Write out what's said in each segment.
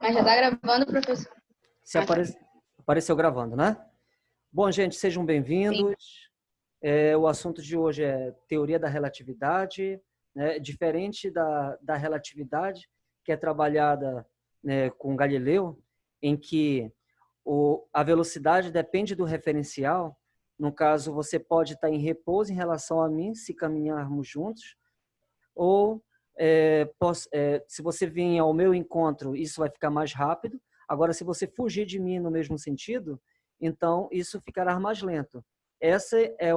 Mas já está gravando, professor? Se apareceu gravando, né? Bom, gente, sejam bem-vindos. O assunto de hoje é teoria da relatividade, né? Diferente da relatividade, que é trabalhada, né, com Galileu, em que a velocidade depende do referencial. No caso, você pode estar em repouso em relação a mim, se caminharmos juntos, ou se você vir ao meu encontro, isso vai ficar mais rápido. Agora, se você fugir de mim no mesmo sentido, então isso ficará mais lento. Essa é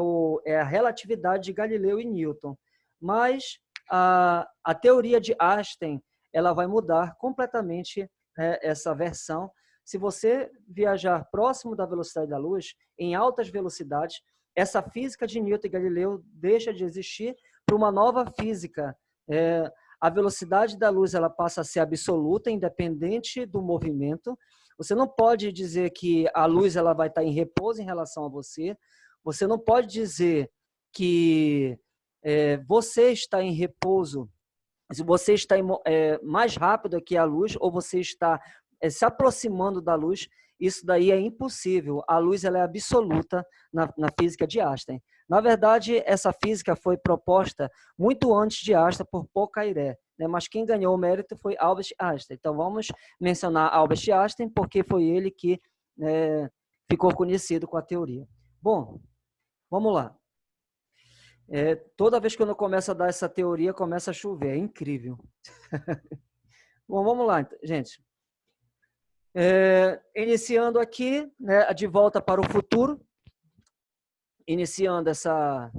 a relatividade de Galileu e Newton. Mas a teoria de Einstein, ela vai mudar completamente essa versão. Se você viajar próximo da velocidade da luz, em altas velocidades, essa física de Newton e Galileu deixa de existir para uma nova física. A velocidade da luz ela passa a ser absoluta, independente do movimento. Você não pode dizer que a luz ela vai estar em repouso em relação a você. Você não pode dizer que você está em repouso, se você está mais rápido que a luz, ou você está se aproximando da luz. Isso daí é impossível. A luz ela é absoluta na física de Einstein. Na verdade, essa física foi proposta muito antes de Einstein por Poincaré, né? Mas quem ganhou o mérito foi Albert Einstein. Então, vamos mencionar Albert Einstein, porque foi ele que ficou conhecido com a teoria. Bom, vamos lá. Toda vez que eu começo a dar essa teoria, começa a chover. É incrível. Bom, vamos lá, gente. Iniciando aqui, né, de volta para o futuro. Iniciando esta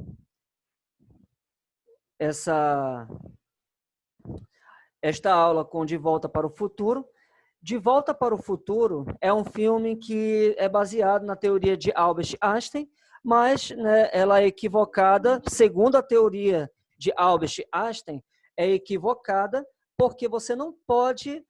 aula com De Volta para o Futuro. De Volta para o Futuro é um filme que é baseado na teoria de Albert Einstein, mas, né, ela é equivocada, segundo a teoria de Albert Einstein, é equivocada porque você não pode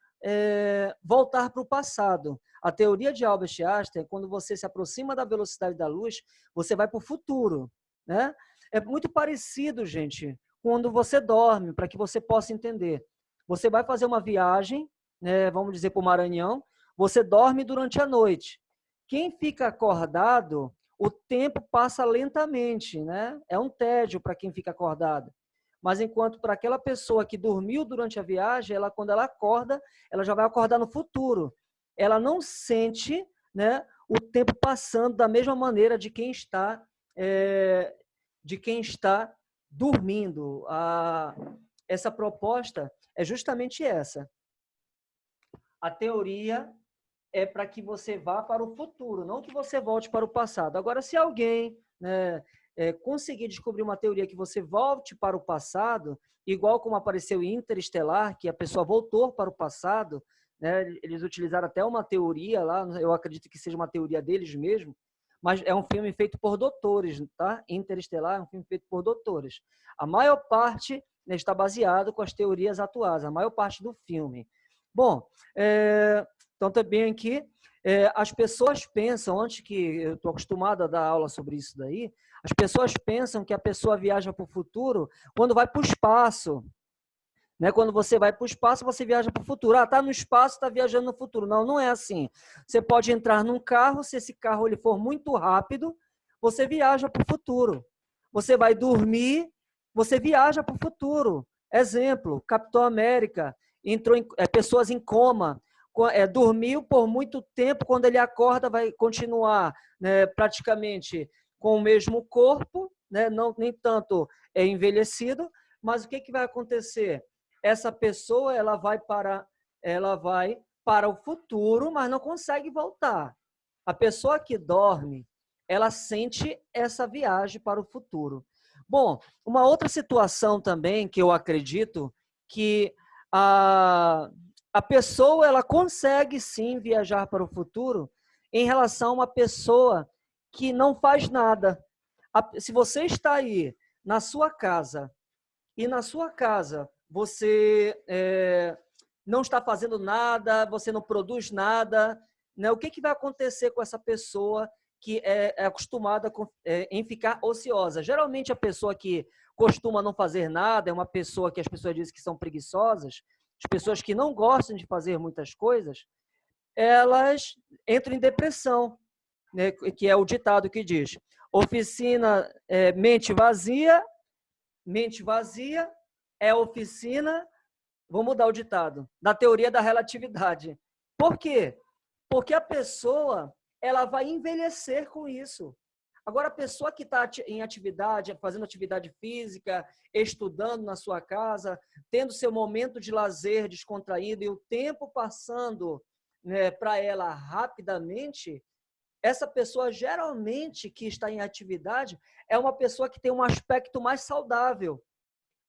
voltar para o passado. A teoria de Albert Einstein, quando você se aproxima da velocidade da luz, você vai para o futuro, né? É muito parecido, gente, quando você dorme, para que você possa entender. Você vai fazer uma viagem, né, vamos dizer, para o Maranhão, você dorme durante a noite. Quem fica acordado, o tempo passa lentamente, né? É um tédio para quem fica acordado. Mas enquanto para aquela pessoa que dormiu durante a viagem, quando ela acorda, ela já vai acordar no futuro. Ela não sente, né, o tempo passando da mesma maneira de quem está dormindo. Essa proposta é justamente essa. A teoria é para que você vá para o futuro, não que você volte para o passado. Agora, se alguém, né, conseguir descobrir uma teoria que você volte para o passado, igual como apareceu em Interestelar, que a pessoa voltou para o passado, né, eles utilizaram até uma teoria lá, eu acredito que seja uma teoria deles mesmo, mas é um filme feito por doutores, tá? Interestelar é um filme feito por doutores. A maior parte, né, está baseado com as teorias atuais, a maior parte do filme. Bom, então também aqui, as pessoas pensam, antes que eu estou acostumado a dar aula sobre isso daí, as pessoas pensam que a pessoa viaja para o futuro quando vai para o espaço. Né? Quando você vai para o espaço, você viaja para o futuro. Está no espaço, está viajando no futuro. Não, não é assim. Você pode entrar num carro, se esse carro ele for muito rápido, você viaja para o futuro. Você vai dormir, você viaja para o futuro. Exemplo, Capitão América, entrou pessoas em coma, dormiu por muito tempo, quando ele acorda vai continuar, né, praticamente com o mesmo corpo, né, não, nem tanto envelhecido, mas o que vai acontecer? Essa pessoa ela vai para o futuro, mas não consegue voltar. A pessoa que dorme, ela sente essa viagem para o futuro. Bom, uma outra situação também que eu acredito que a pessoa ela consegue sim viajar para o futuro em relação a uma pessoa que não faz nada. Se você está aí na sua casa e na sua casa você não está fazendo nada, você não produz nada, né? O que vai acontecer com essa pessoa que é acostumada em ficar ociosa? Geralmente a pessoa que costuma não fazer nada é uma pessoa que as pessoas dizem que são preguiçosas, as pessoas que não gostam de fazer muitas coisas, elas entram em depressão, né? Que é o ditado que diz: oficina, mente vazia é oficina, vou mudar o ditado, da teoria da relatividade. Por quê? Porque a pessoa, ela vai envelhecer com isso. Agora, a pessoa que está em atividade, fazendo atividade física, estudando na sua casa, tendo seu momento de lazer descontraído e o tempo passando, né, para ela rapidamente, essa pessoa geralmente que está em atividade é uma pessoa que tem um aspecto mais saudável.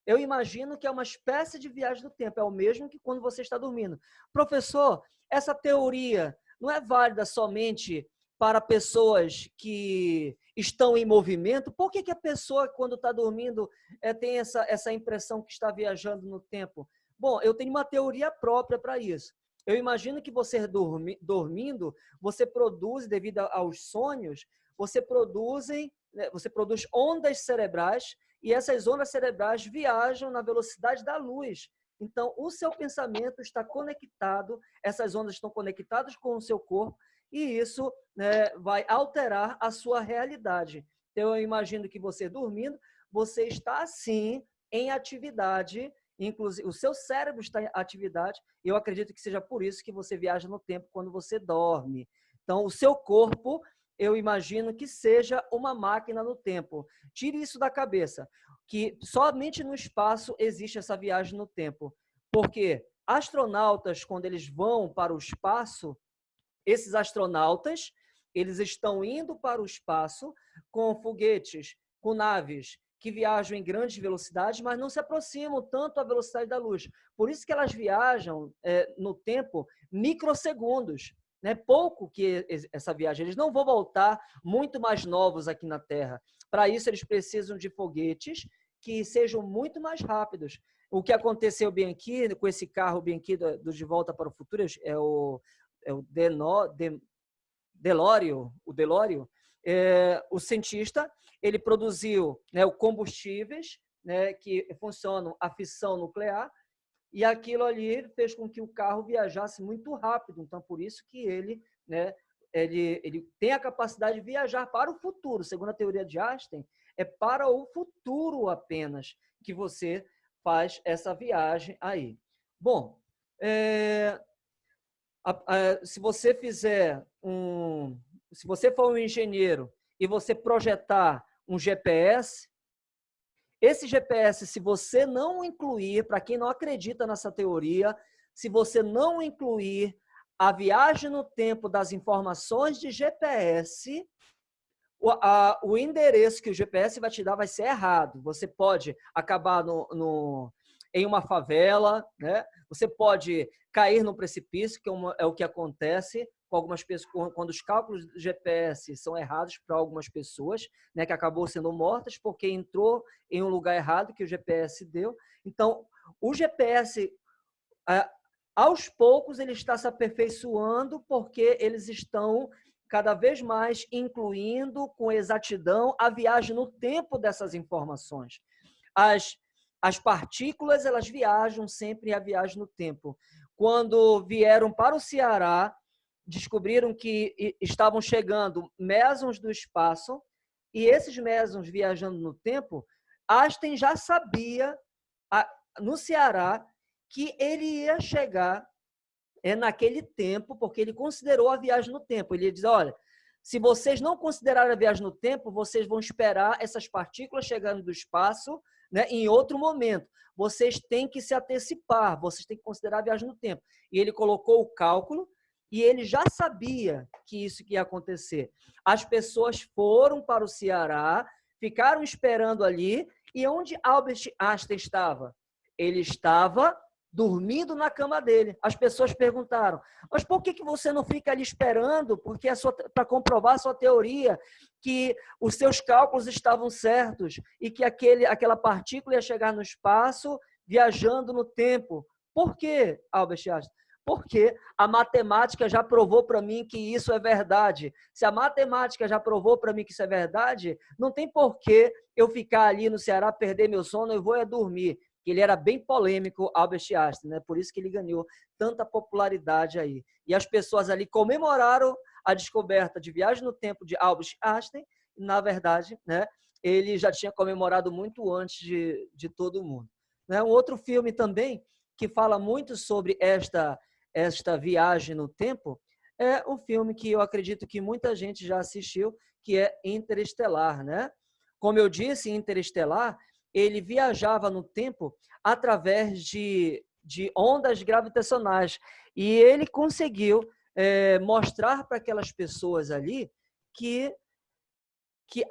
Eu imagino que é uma espécie de viagem do tempo, é o mesmo que quando você está dormindo. Professor, essa teoria não é válida somente para pessoas que estão em movimento? Por que a pessoa, quando está dormindo, tem essa impressão que está viajando no tempo? Bom, eu tenho uma teoria própria para isso. Eu imagino que você dormindo, você produz, devido aos sonhos, você produz ondas cerebrais, e essas ondas cerebrais viajam na velocidade da luz. Então, o seu pensamento está conectado, essas ondas estão conectadas com o seu corpo, e isso, né, vai alterar a sua realidade. Então, eu imagino que você dormindo, você está, sim, em atividade, inclusive o seu cérebro está em atividade, e eu acredito que seja por isso que você viaja no tempo quando você dorme. Então, o seu corpo, eu imagino que seja uma máquina no tempo. Tire isso da cabeça, que somente no espaço existe essa viagem no tempo. Porque astronautas, quando eles vão para o espaço, esses astronautas, eles estão indo para o espaço com foguetes, com naves que viajam em grandes velocidades, mas não se aproximam tanto à velocidade da luz. Por isso que elas viajam no tempo microsegundos. Né? Pouco que essa viagem. Eles não vão voltar muito mais novos aqui na Terra. Para isso, eles precisam de foguetes que sejam muito mais rápidos. O que aconteceu bem aqui, com esse carro bem aqui do De Volta para o Futuro, é o DeLorean, o cientista, ele produziu, né, combustíveis, né, que funcionam a fissão nuclear, e aquilo ali fez com que o carro viajasse muito rápido. Então, por isso que ele, né, ele tem a capacidade de viajar para o futuro. Segundo a teoria de Einstein, é para o futuro apenas que você faz essa viagem aí. Bom, se você se você for um engenheiro e você projetar um GPS, esse GPS, se você não incluir, para quem não acredita nessa teoria, se você não incluir a viagem no tempo das informações de GPS, o endereço que o GPS vai te dar vai ser errado. Você pode acabar em uma favela, né? Você pode cair no precipício, que é o que acontece com algumas pessoas, quando os cálculos do GPS são errados para algumas pessoas, né, que acabou sendo mortas porque entrou em um lugar errado que o GPS deu. Então, o GPS, aos poucos, ele está se aperfeiçoando porque eles estão cada vez mais incluindo com exatidão a viagem no tempo dessas informações. As partículas, elas viajam sempre a viagem no tempo. Quando vieram para o Ceará, descobriram que estavam chegando mesons do espaço, e esses mesons viajando no tempo, Einstein já sabia, no Ceará, que ele ia chegar naquele tempo, porque ele considerou a viagem no tempo. Ele ia dizer, olha, se vocês não considerarem a viagem no tempo, vocês vão esperar essas partículas chegando do espaço, né, em outro momento. Vocês têm que se antecipar, vocês têm que considerar a viagem no tempo. E ele colocou o cálculo, e ele já sabia que isso ia acontecer. As pessoas foram para o Ceará, ficaram esperando ali, e onde Albert Einstein estava? Ele estava dormindo na cama dele. As pessoas perguntaram, mas por que você não fica ali esperando? Porque para comprovar a sua teoria, que os seus cálculos estavam certos e que aquela partícula ia chegar no espaço viajando no tempo. Por quê, Albert Einstein? Porque a matemática já provou para mim que isso é verdade. Se a matemática já provou para mim que isso é verdade, não tem por que eu ficar ali no Ceará, perder meu sono, eu vou dormir. que ele era bem polêmico, Albert Einstein, né? Por isso que ele ganhou tanta popularidade aí. E as pessoas ali comemoraram a descoberta de viagem no tempo de Albert Einstein, e, na verdade, né, ele já tinha comemorado muito antes de todo mundo. Né? Um outro filme também que fala muito sobre esta viagem no tempo é um filme que eu acredito que muita gente já assistiu, que é Interestelar, né? Como eu disse, Interestelar, ele viajava no tempo através de ondas gravitacionais e ele conseguiu mostrar para aquelas pessoas ali que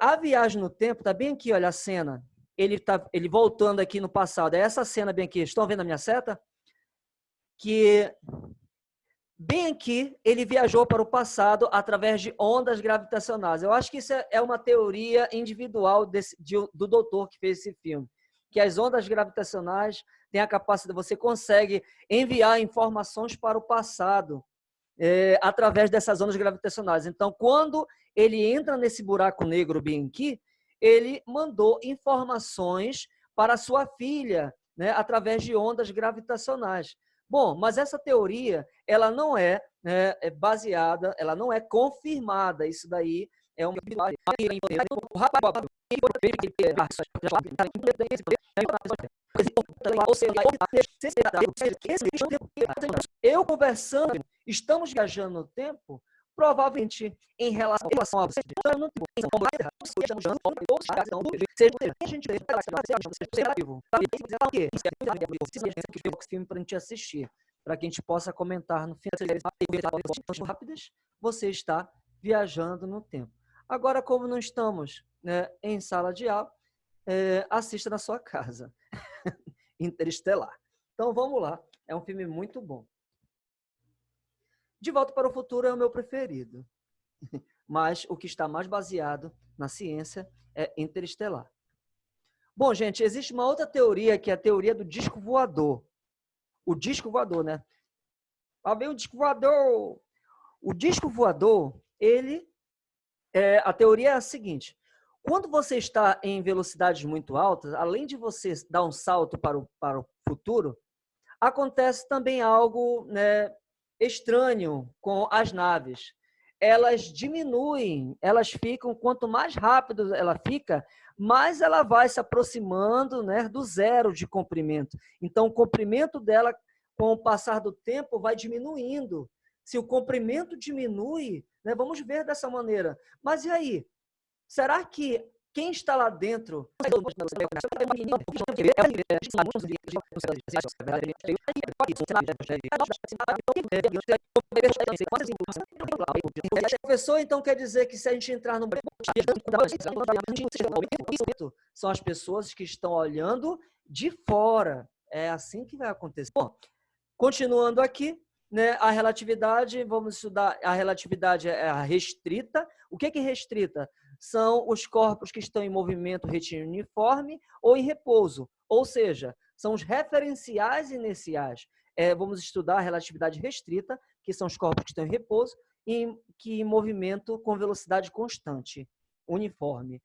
a viagem no tempo, está bem aqui, olha a cena, ele voltando aqui no passado, é essa cena bem aqui, estão vendo a minha seta? Que bem aqui ele viajou para o passado através de ondas gravitacionais. Eu acho que isso é uma teoria individual do doutor que fez esse filme, que as ondas gravitacionais têm a capacidade, você consegue enviar informações para o passado através dessas ondas gravitacionais. Então, quando ele entra nesse buraco negro bem aqui, ele mandou informações para sua filha, né, através de ondas gravitacionais. Bom, mas essa teoria, ela não é baseada, ela não é confirmada. Isso daí é um eu conversando, estamos viajando no tempo, provavelmente em relação a você, filme para a gente assistir, para que a gente possa comentar no final rápidas, você está viajando no tempo. Agora, como não estamos, né, em sala de aula, assista na sua casa. Interestelar. Então vamos lá, é um filme muito bom. De Volta para o Futuro é o meu preferido, mas o que está mais baseado na ciência é Interestelar. Bom, gente, existe uma outra teoria que é a teoria do disco voador. O disco voador, né? Lá vem o disco voador. O disco voador, a teoria é a seguinte: quando você está em velocidades muito altas, além de você dar um salto para o futuro, acontece também algo, né, estranho com as naves. Elas diminuem, elas ficam, quanto mais rápido ela fica, mais ela vai se aproximando, né, do zero de comprimento. Então, o comprimento dela, com o passar do tempo, vai diminuindo. Se o comprimento diminui, né, vamos ver dessa maneira. Mas e aí? Será que quem está lá dentro... Professor, então quer dizer que se a gente entrar no... São as pessoas que estão olhando de fora. É assim que vai acontecer. Bom, continuando aqui, né, a relatividade, vamos estudar, a relatividade é a restrita. O que é restrita? São os corpos que estão em movimento retilíneo uniforme ou em repouso, ou seja, são os referenciais inerciais. Vamos estudar a relatividade restrita, que são os corpos que estão em repouso e que em movimento com velocidade constante, uniforme.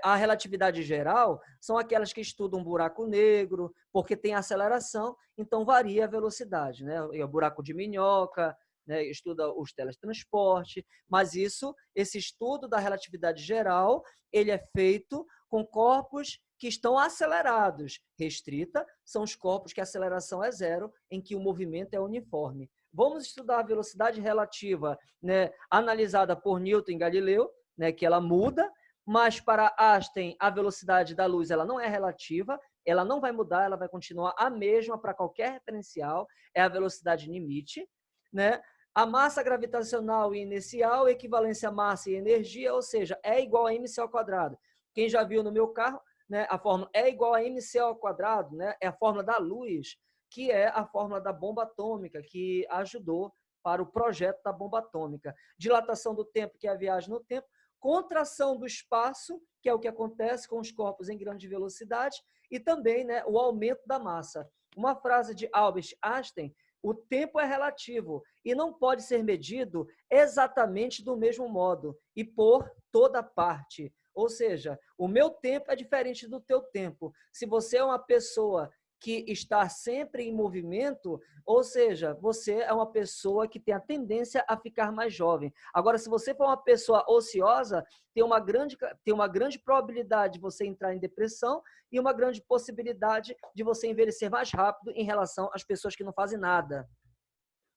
A relatividade geral são aquelas que estudam um buraco negro, porque tem aceleração, então varia a velocidade, né? O buraco de minhoca, né, estuda os teletransportes, mas esse estudo da relatividade geral, ele é feito com corpos que estão acelerados. Restrita são os corpos que a aceleração é zero, em que o movimento é uniforme. Vamos estudar a velocidade relativa, né, analisada por Newton e Galileu, né, que ela muda, mas para Einstein a velocidade da luz ela não é relativa, ela não vai mudar, ela vai continuar a mesma para qualquer referencial, é a velocidade limite, né? A massa gravitacional e inercial, equivalência massa e energia, ou seja, é igual a mc ao quadrado. Quem já viu no meu carro, né, a fórmula é igual a mc ao quadrado, né, é a fórmula da luz, que é a fórmula da bomba atômica, que ajudou para o projeto da bomba atômica. Dilatação do tempo, que é a viagem no tempo. Contração do espaço, que é o que acontece com os corpos em grande velocidade. E também, né, o aumento da massa. Uma frase de Albert Einstein: o tempo é relativo e não pode ser medido exatamente do mesmo modo e por toda parte. Ou seja, o meu tempo é diferente do teu tempo. Se você é uma pessoa que está sempre em movimento, ou seja, você é uma pessoa que tem a tendência a ficar mais jovem. Agora, se você for uma pessoa ociosa, tem uma grande probabilidade de você entrar em depressão e uma grande possibilidade de você envelhecer mais rápido em relação às pessoas que não fazem nada.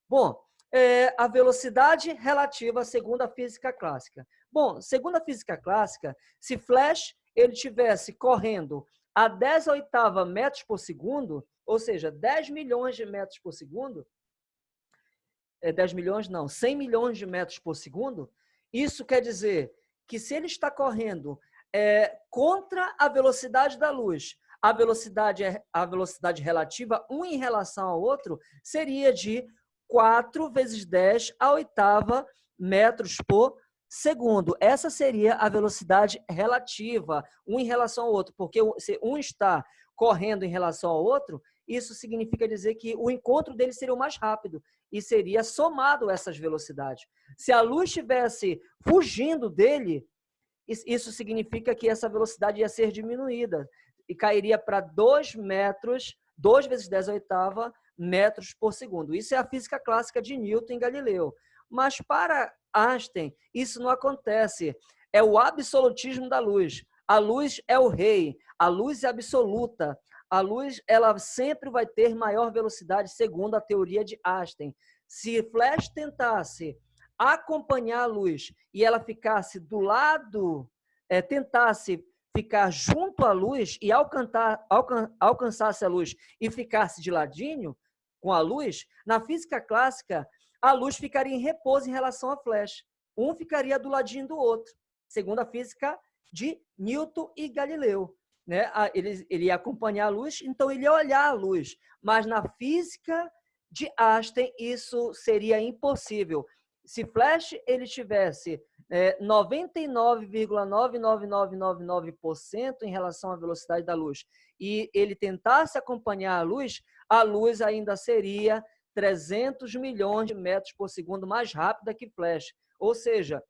Bom, a velocidade relativa segundo a física clássica. Bom, segundo a física clássica, se Flash ele estivesse correndo a 10 metros por segundo, ou seja, 10 milhões de metros por segundo, 10 milhões não, 100 milhões de metros por segundo, isso quer dizer que se ele está correndo contra a velocidade da luz, a velocidade relativa, um em relação ao outro, seria de 4 vezes 10 à oitava metros por segundo. Essa seria a velocidade relativa, um em relação ao outro, porque se um está correndo em relação ao outro, isso significa dizer que o encontro deles seria o mais rápido e seria somado essas velocidades. Se a luz estivesse fugindo dele, isso significa que essa velocidade ia ser diminuída e cairia para 2 metros, 2 vezes 10 à oitava metros por segundo. Isso é a física clássica de Newton e Galileu. Mas para Einstein, isso não acontece. É o absolutismo da luz. A luz é o rei. A luz é absoluta. A luz ela sempre vai ter maior velocidade, segundo a teoria de Einstein. Se Flash tentasse acompanhar a luz e ela ficasse do lado, tentasse ficar junto à luz e alcançasse a luz e ficasse de ladinho com a luz, na física clássica, a luz ficaria em repouso em relação a Flash. Um ficaria do ladinho do outro, segundo a física de Newton e Galileu. Né? Ele ia acompanhar a luz, então ele ia olhar a luz. Mas na física de Einstein, isso seria impossível. Se Flash ele tivesse 99,99999% em relação à velocidade da luz e ele tentasse acompanhar a luz ainda seria 300 milhões de metros por segundo mais rápida que Flash. Ou seja,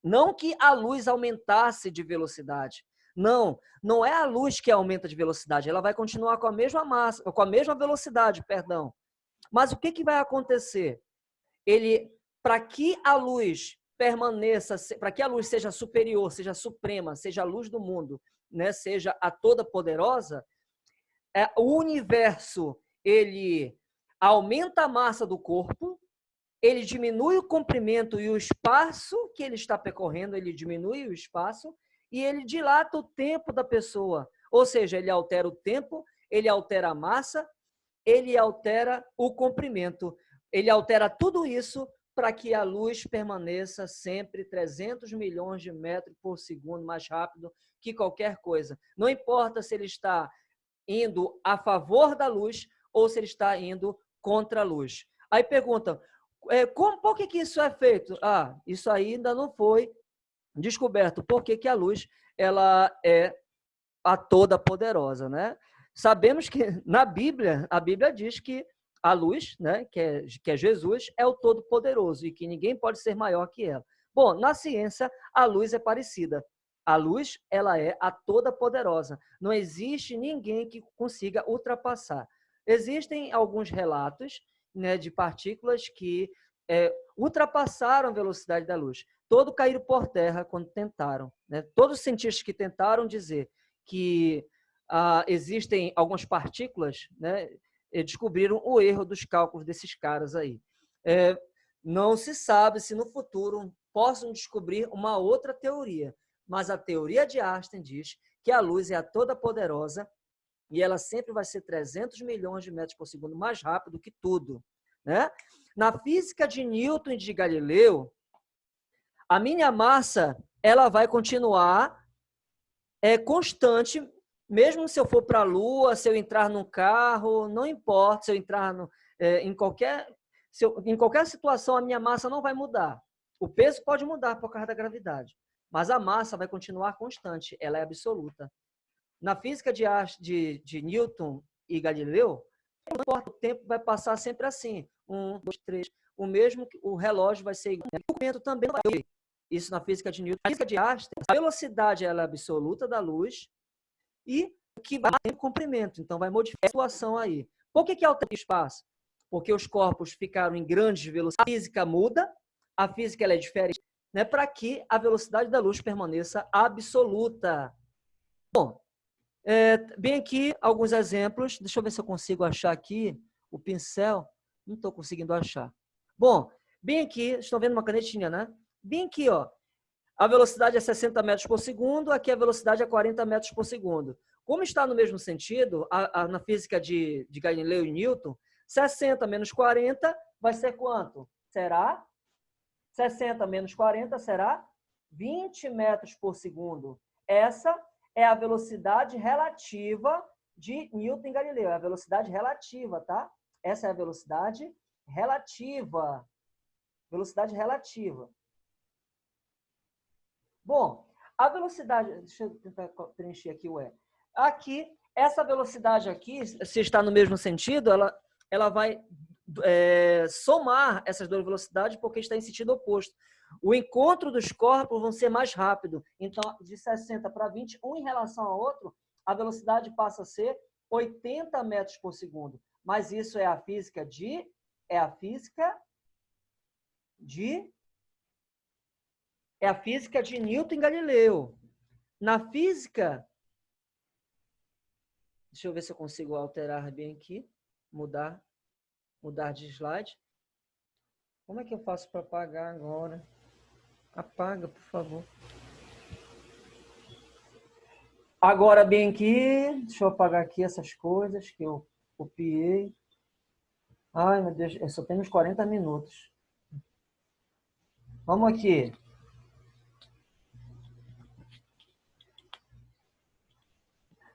não que a luz aumentasse de velocidade. Não é a luz que aumenta de velocidade, ela vai continuar com a mesma massa, com a mesma velocidade, perdão. Mas o que vai acontecer? Para que a luz permaneça, para que a luz seja superior, seja suprema, seja a luz do mundo, né, seja a toda poderosa, o universo ele aumenta a massa do corpo, ele diminui o comprimento e o espaço que ele está percorrendo, ele diminui o espaço e ele dilata o tempo da pessoa. Ou seja, ele altera o tempo, ele altera a massa, ele altera o comprimento. Ele altera tudo isso para que a luz permaneça sempre 300 milhões de metros por segundo mais rápido que qualquer coisa. Não importa se ele está indo a favor da luz ou se ele está indo contra a luz. Aí perguntam, por que isso é feito? Isso ainda não foi descoberto. Por que a luz ela é a toda poderosa, né? Sabemos que na Bíblia, a Bíblia diz que a luz, né, que é Jesus, é o Todo-Poderoso e que ninguém pode ser maior que ela. Bom, na ciência, a luz é parecida. A luz, ela é a Toda-Poderosa. Não existe ninguém que consiga ultrapassar. Existem alguns relatos, né, de partículas que ultrapassaram a velocidade da luz. Todos caíram por terra quando tentaram. Né? Todos os cientistas que tentaram dizer que existem algumas partículas, né, descobriram o erro dos cálculos desses caras aí. Não se sabe se no futuro possam descobrir uma outra teoria, mas a teoria de Einstein diz que a luz é a toda poderosa e ela sempre vai ser 300 milhões de metros por segundo mais rápido que tudo. Né? Na física de Newton e de Galileu, a minha massa ela vai continuar constante, mesmo se eu for para a Lua, se eu entrar num carro, não importa, se eu entrar em qualquer situação, a minha massa não vai mudar. O peso pode mudar por causa da gravidade, mas a massa vai continuar constante, ela é absoluta. Na física de Newton e Galileu, não importa, o tempo vai passar sempre assim, 1, 2, 3, o relógio vai ser igual. O movimento também não vai. Isso na física de Newton. Na física de Einstein, a velocidade ela é absoluta da luz e que vai ter comprimento, então vai modificar a situação aí. Por que altera o espaço? Porque os corpos ficaram em grandes velocidades, a física muda, a física ela é diferente, né, para que a velocidade da luz permaneça absoluta. Bom, bem aqui alguns exemplos, deixa eu ver se eu consigo achar aqui o pincel, não estou conseguindo achar. Bom, bem aqui, estão vendo uma canetinha, né? Bem aqui, ó, a velocidade é 60 metros por segundo, aqui a velocidade é 40 metros por segundo. Como está no mesmo sentido, na física de Galileu e Newton, 60 menos 40 vai ser quanto? Será? 60 menos 40 será 20 metros por segundo. Essa é a velocidade relativa de Newton e Galileu. É a velocidade relativa, tá? Essa é a velocidade relativa. Velocidade relativa. Bom, a velocidade... Deixa eu tentar preencher aqui o E. Aqui, essa velocidade aqui, se está no mesmo sentido, ela vai somar essas duas velocidades porque está em sentido oposto. O encontro dos corpos vão ser mais rápido. Então, de 60 para 20, um em relação ao outro, a velocidade passa a ser 80 metros por segundo. Mas isso é a física de... É a física de Newton e Galileu. Na física... Deixa eu ver se eu consigo alterar bem aqui. Mudar de slide. Como é que eu faço para apagar agora? Apaga, por favor. Agora bem aqui, deixa eu apagar aqui essas coisas que eu copiei. Ai, meu Deus, eu só tenho uns 40 minutos. Vamos aqui.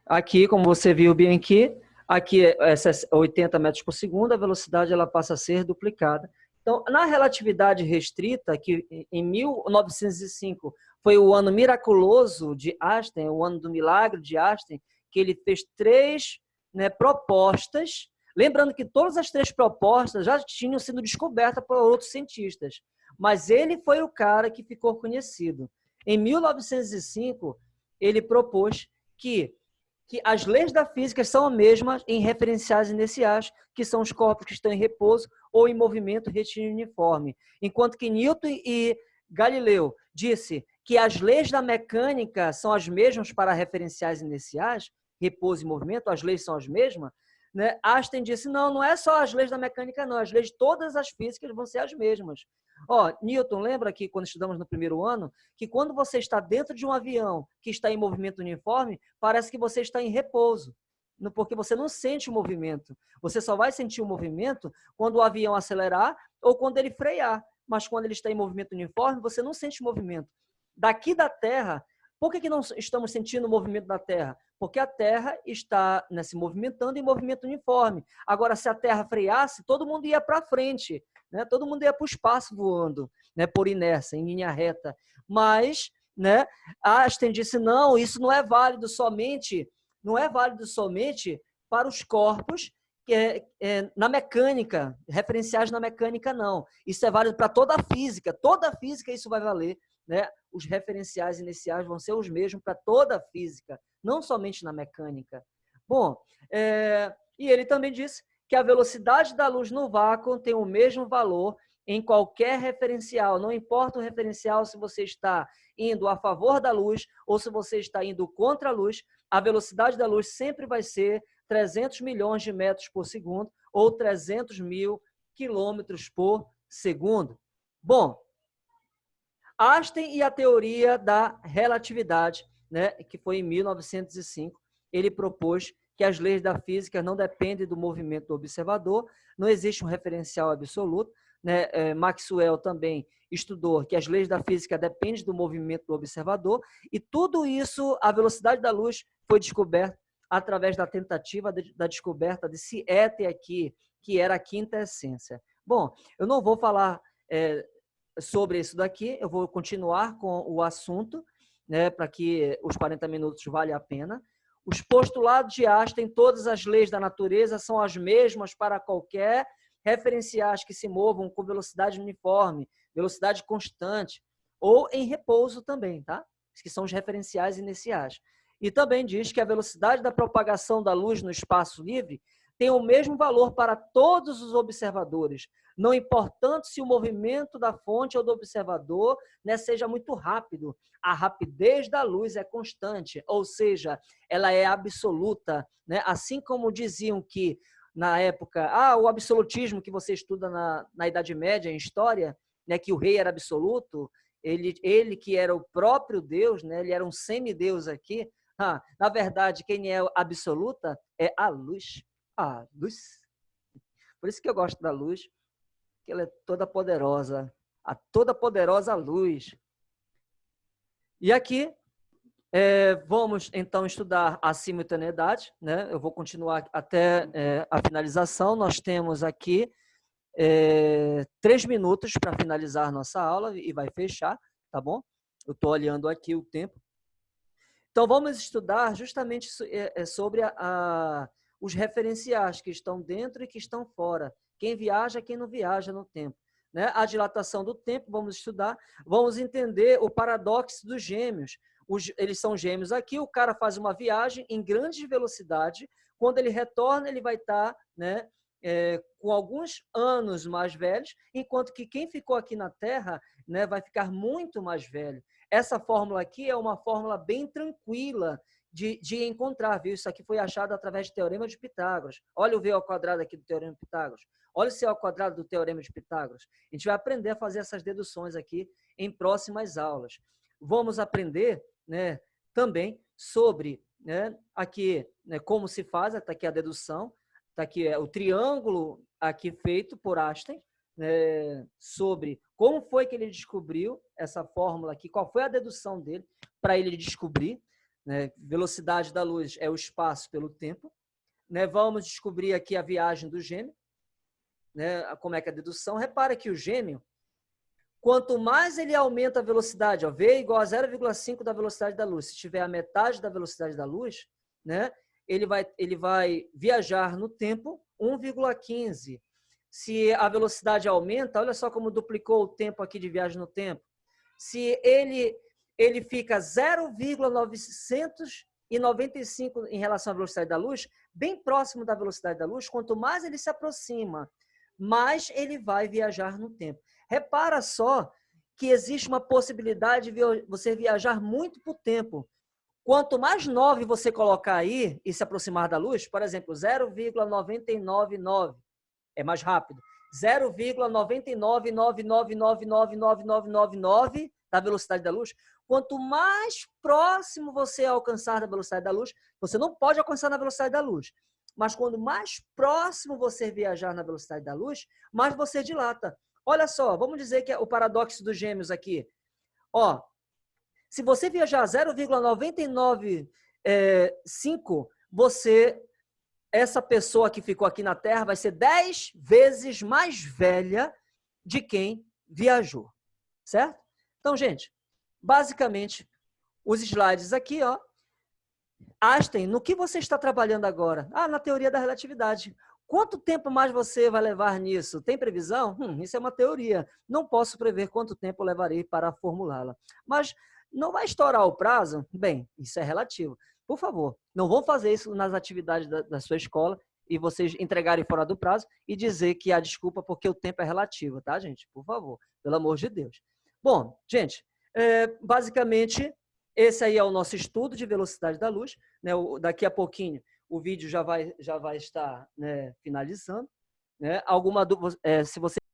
Aqui, como você viu bem aqui é 80 metros por segundo, a velocidade ela passa a ser duplicada. Então, na relatividade restrita, que em 1905 foi o ano miraculoso de Einstein, o ano do milagre de Einstein, que ele fez 3 propostas, lembrando que todas as 3 propostas já tinham sido descobertas por outros cientistas, mas ele foi o cara que ficou conhecido. Em 1905, ele propôs que as leis da física são as mesmas em referenciais iniciais, que são os corpos que estão em repouso ou em movimento retilíneo uniforme. Enquanto que Newton e Galileu disse que as leis da mecânica são as mesmas para referenciais iniciais, repouso e movimento, as leis são as mesmas, né? Einstein disse, não é só as leis da mecânica, não, as leis de todas as físicas vão ser as mesmas. Ó, Newton, lembra que quando estudamos no primeiro ano, que quando você está dentro de um avião que está em movimento uniforme, parece que você está em repouso, porque você não sente o movimento. Você só vai sentir o movimento quando o avião acelerar ou quando ele frear. Mas quando ele está em movimento uniforme, você não sente o movimento. Daqui da Terra, por que não estamos sentindo o movimento da Terra? Porque a Terra está se movimentando em movimento uniforme. Agora, se a Terra freasse, todo mundo ia para frente, né? Todo mundo ia para o espaço voando, né? Por inércia, em linha reta. Mas, né, Einstein disse, não, isso não é válido somente para os corpos na mecânica, referenciais na mecânica, não. Isso é válido para toda a física isso vai valer, né? Os referenciais iniciais vão ser os mesmos para toda a física, não somente na mecânica. Bom, e ele também disse que a velocidade da luz no vácuo tem o mesmo valor em qualquer referencial. Não importa o referencial se você está indo a favor da luz ou se você está indo contra a luz, a velocidade da luz sempre vai ser 300 milhões de metros por segundo ou 300 mil quilômetros por segundo. Bom, Einstein e a teoria da relatividade, né, que foi em 1905, ele propôs que as leis da física não dependem do movimento do observador, não existe um referencial absoluto, né? Maxwell também estudou que as leis da física dependem do movimento do observador, e tudo isso, a velocidade da luz foi descoberta através da tentativa da descoberta desse éter aqui, que era a quinta essência. Bom, eu não vou falar sobre isso daqui, eu vou continuar com o assunto, né, para que os 40 minutos valham a pena. Os postulados de Einstein, todas as leis da natureza são as mesmas para qualquer referenciais que se movam com velocidade uniforme, velocidade constante, ou em repouso também, tá? Que são os referenciais iniciais. E também diz que a velocidade da propagação da luz no espaço livre tem o mesmo valor para todos os observadores, não importando se o movimento da fonte ou do observador, né, seja muito rápido. A rapidez da luz é constante, ou seja, ela é absoluta, né? Assim como diziam que na época, o absolutismo que você estuda na Idade Média, em história, né, que o rei era absoluto, ele que era o próprio Deus, né, ele era um semideus aqui. Na verdade, quem é absoluta é a luz. A luz. Por isso que eu gosto da luz, que ela é toda poderosa. A toda poderosa luz. E aqui, vamos então estudar a simultaneidade, né? Eu vou continuar até a finalização. Nós temos aqui 3 minutos para finalizar nossa aula e vai fechar, tá bom? Eu estou olhando aqui o tempo. Então, vamos estudar justamente sobre os referenciais que estão dentro e que estão fora. Quem viaja, quem não viaja no tempo. Né? A dilatação do tempo, vamos estudar. Vamos entender o paradoxo dos gêmeos. Eles são gêmeos aqui, o cara faz uma viagem em grande velocidade. Quando ele retorna, ele vai estar, né, com alguns anos mais velhos, enquanto que quem ficou aqui na Terra, né, vai ficar muito mais velho. Essa fórmula aqui é uma fórmula bem tranquila de encontrar, viu? Isso aqui foi achado através do Teorema de Pitágoras. Olha o V ao quadrado aqui do Teorema de Pitágoras. Olha o C ao quadrado do Teorema de Pitágoras. A gente vai aprender a fazer essas deduções aqui em próximas aulas. Vamos aprender, né, também sobre, né, aqui, né, como se faz, está aqui a dedução, está aqui o triângulo aqui feito por Einstein, sobre como foi que ele descobriu essa fórmula aqui, qual foi a dedução dele para ele descobrir, né? Velocidade da luz é o espaço pelo tempo, né? Vamos descobrir aqui a viagem do gêmeo, né? Como é que é a dedução. Repara que o gêmeo, quanto mais ele aumenta a velocidade, ó, V igual a 0,5 da velocidade da luz, se tiver a metade da velocidade da luz, né? Ele vai viajar no tempo 1,15. Se a velocidade aumenta, olha só como duplicou o tempo aqui de viagem no tempo. Se ele fica 0,995 em relação à velocidade da luz, bem próximo da velocidade da luz, quanto mais ele se aproxima, mais ele vai viajar no tempo. Repara só que existe uma possibilidade de você viajar muito por tempo. Quanto mais 9 você colocar aí e se aproximar da luz, por exemplo, 0,999, é mais rápido, 0,99999999999 da velocidade da luz. Quanto mais próximo você alcançar da velocidade da luz, você não pode alcançar na velocidade da luz, mas quando mais próximo você viajar na velocidade da luz, mais você dilata. Olha só, vamos dizer que é o paradoxo dos gêmeos aqui. Ó, se você viajar 0,995, essa pessoa que ficou aqui na Terra vai ser 10 vezes mais velha de quem viajou, certo? Então, gente, basicamente, os slides aqui, ó. Einstein, no que você está trabalhando agora? Na teoria da relatividade. Quanto tempo mais você vai levar nisso? Tem previsão? Isso é uma teoria. Não posso prever quanto tempo levarei para formulá-la. Mas não vai estourar o prazo? Bem, isso é relativo. Por favor, não vão fazer isso nas atividades da sua escola e vocês entregarem fora do prazo e dizer que há desculpa porque o tempo é relativo, tá, gente? Por favor, pelo amor de Deus. Bom, gente, basicamente, esse aí é o nosso estudo de velocidade da luz. Né? Daqui a pouquinho o vídeo já vai estar, né, finalizando. Né? Alguma dúvida, se você